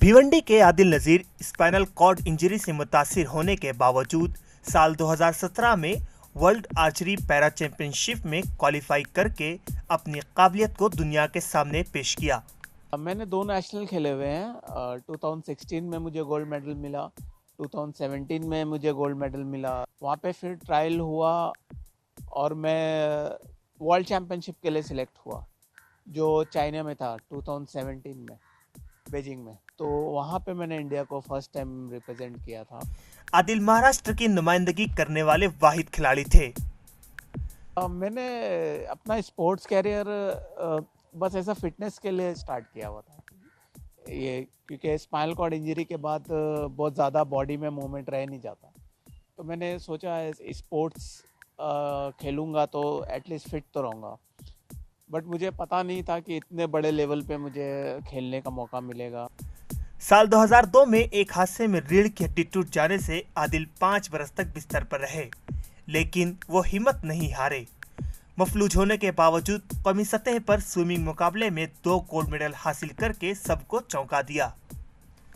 भिवंडी के आदिल नजीर spinal cord injury से मुतासिर होने के बावजूद साल 2017 में वर्ल्ड आर्चरी पैरा चैंपियनशिप में क्वालिफाई करके अपनी काबिलियत को दुनिया के सामने पेश किया। मैंने 2 नेशनल खेले हुए हैं। 2016 में मुझे गोल्ड मेडल मिला, 2017 में मुझे गोल्ड मेडल मिला। वहाँ पे फिर ट्रायल हुआ और मैं वर्ल्ड चैम्पियनशिप के लिए सिलेक्ट हुआ, जो चाइना में था 2017 में, बीजिंग में। तो वहाँ पे मैंने इंडिया को फर्स्ट टाइम रिप्रेजेंट किया था। आदिल महाराष्ट्र की नुमाइंदगी करने वाले वाहिद खिलाड़ी थे। मैंने अपना स्पोर्ट्स कैरियर बस ऐसा फिटनेस के लिए स्टार्ट किया हुआ था, ये क्योंकि स्पाइनल कॉर्ड इंजरी के बाद बहुत ज़्यादा बॉडी में मूवमेंट रह नहीं जाता, तो मैंने सोचा स्पोर्ट्स खेलूँगा तो एटलीस्ट फिट तो रहूँगा। बट मुझे पता नहीं था कि इतने बड़े लेवल पे मुझे खेलने का मौका मिलेगा। साल 2002 में एक हादसे में रीढ़ की हड्डी टूट जाने से आदिल 5 बरस तक बिस्तर पर रहे, लेकिन वो हिम्मत नहीं हारे। मफलूज होने के बावजूद कौमी सतह पर स्विमिंग मुकाबले में 2 गोल्ड मेडल हासिल करके सबको चौंका दिया।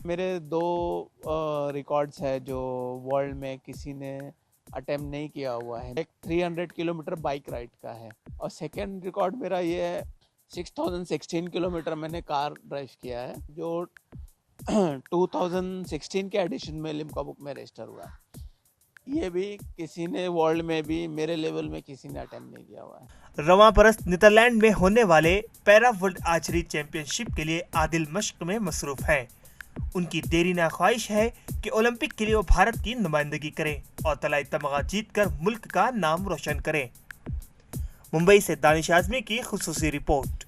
मेरे 2 रिकॉर्ड्स है जो वर्ल्ड में किसी ने अटेम्प्ट नहीं किया हुआ है। एक 300 किलोमीटर बाइक राइड का है और सेकेंड रिकॉर्ड मेरा ये है 6016 किलोमीटर मैंने कार ड्राइव किया है, जो 2016 के एडिशन में लिम्का बुक में रजिस्टर हुआ है। ये भी किसी ने वर्ल्ड में भी मेरे लेवल में किसी ने अटेम्प्ट नहीं किया हुआ है। रवां बरस नीदरलैंड में होने वाले पैरा वर्ल्ड आर्चरी चैंपियनशिप के लिए आदिल मश्क में मसरूफ हैं। उनकी देरीना ख्वाहिश है कि ओलंपिक के लिए वो भारत की नुमाइंदगी करें और तलाई तमगा जीतकर मुल्क का नाम रोशन करें। मुंबई से दानिश आजमी की खुसूसी रिपोर्ट।